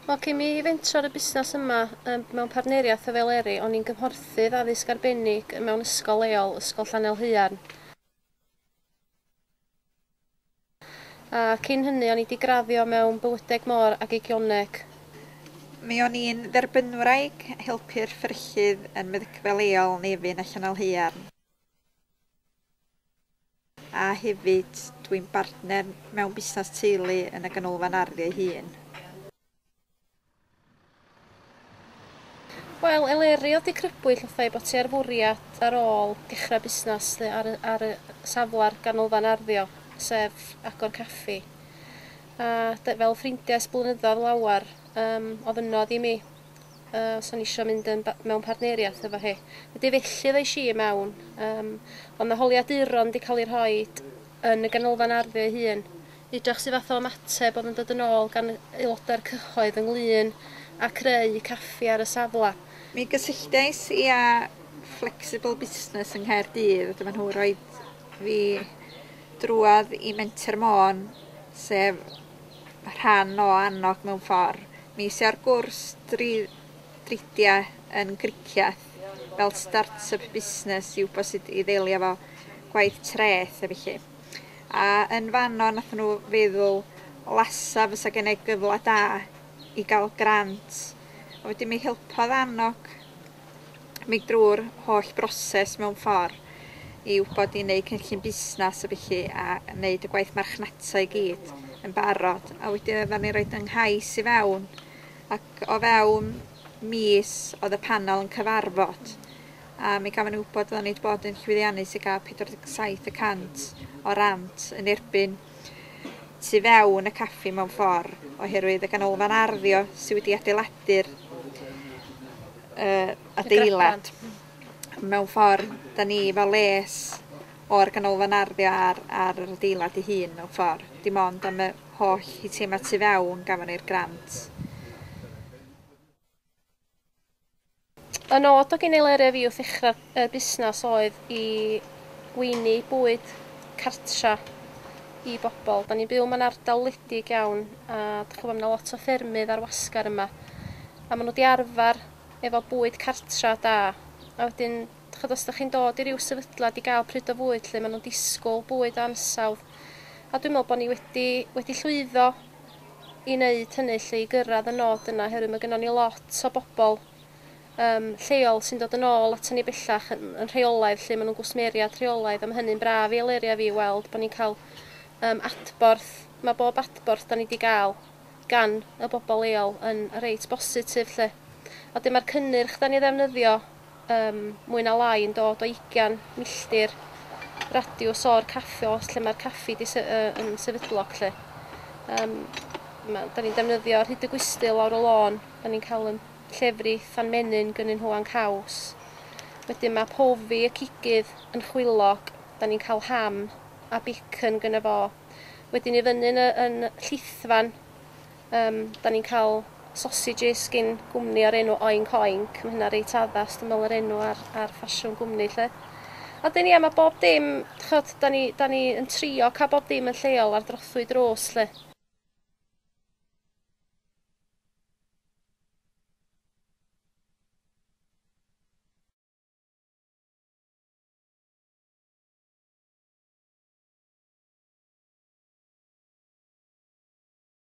Wel, cyn mi fentro'r y busnes yma mewn partneriaeth efo Eleri, o'n i'n gymhorthydd addysg arbennig mewn ysgol leol, ysgol Llanel Heuarn. A cyn hynny, o'n i wedi graddio mewn bywydeg môr ac eigioneg. Mi o'n i'n dderbynwraig helpu'r fferchydd yn meddygfa leol Nefyn a Llanel Heuarn. A hefyd dwi'n bartner mewn busnes teulu yn y ganolfan arddio ei hun. Wel, Eleri oedd 'di crybwyll wrthai bod ti ar fwriad ar ôl dechrau busnes ar y safle'r ganolfan arddio, sef agor caffi. A fel ffrindiau blynyddoedd lawar, oedd ynodd i mi. So'n isio mynd mewn partneriaeth efo hi. Wedi felly ddeis i mewn, ond y holiaduron wedi cael ei rhoi yn y ganolfan arddio ei hun. Edrych sydd fath o ymateb oedd yn dod yn ôl gan aelodau'r cyhoedd ynglyn a creu caffi ar y safle. Mi gysylltais i a Flexible Business yng Nghaerdydd. Dyma nhw roed fi drwad i Menter Môn, sef rhan o annog mewn ffordd. Mi is ar gwrs dridiau yn griciaeth fel start-up busnes i wybod sut i ddelio efo gwaith treth a felly. A yn fanno nath nhw feddwl lasa fysa gen i gyfle da i gael grant. A wedyn mi helpodd annog mi drwy'r holl broses mewn ffordd i wybod i wneud cynllun busnes a felly a wneud y gwaith marchnata i gyd yn barod. A wedyn oedden ni roed yng Nghais i fewn ac o fewn mis oedd y panel yn cyfarfod. A mi gafon ni wybod oedden ni wedi bod yn llwyddiannus i gael 47% o rant yn erbyn tu fewn y caffi mewn ffordd oherwydd y ganolfan arddio sydd wedi adeiladu'r adeilad. Mewn ffordd, da ni fel les o'r ganolfan arddio ar yr adeilad ei hun mewn ffordd. Dim ond am y holl hitema tu fewn gafon ni'r grant. Y nod o gen Eleri fi wrth ddechrau y busnes oedd i gweini bwyd cartra i bobl. Da ni'n byw mewn ardal wledig iawn a dych chi'n gwybod, lot o ffermydd ar wasgar yma. A maen nhw wedi arfer efo bwyd cartra da. A wedyn, os ydych chi'n dod i ryw sefydlad i gael pryd o fwyd lle maen nhw'n disgwyl bwyd ansawdd. A dwi'n meddwl bod ni wedi llwyddo i wneud hynny lle i gyrraedd y nod yna, herwydd mae gennym ni lot o bobl lleol sy'n dod yn ôl at ni bellach yn rheolaidd lle maen nhw'n gwsmeriad rheolaidd. Am hynny'n braf i Eleri a fi weld bod ni'n cael adborth. Mae bob adborth da ni wedi gael gan y bobl leol yn reit bositif lle. A dyma'r cynnyrch da ni ddefnyddio mwy na lai yn dod o 20 milltir radiws o'r caffi os lle mae'r caffi yn sefydlog lle. Da ni'n defnyddio Rhyd y Gwistil lawr y lôn. Da ni'n cael llefrith a'n menyn gynnyn nhw a'n caws. Wedyn mae pofi y cigydd yn chwilog. Da ni'n cael ham a bacon gynno fo. Wedyn i fyny yn Llithfan, da ni'n cael sausages gyn gwmni ar enw Oink Oink. Mae hynna reit addas, dwi'n meddwl yr enw ar ffasiwn gwmni lle. A dyn ni mae bob dim, da ni yn trio cael bob dim yn lleol ar drothwy drws lle.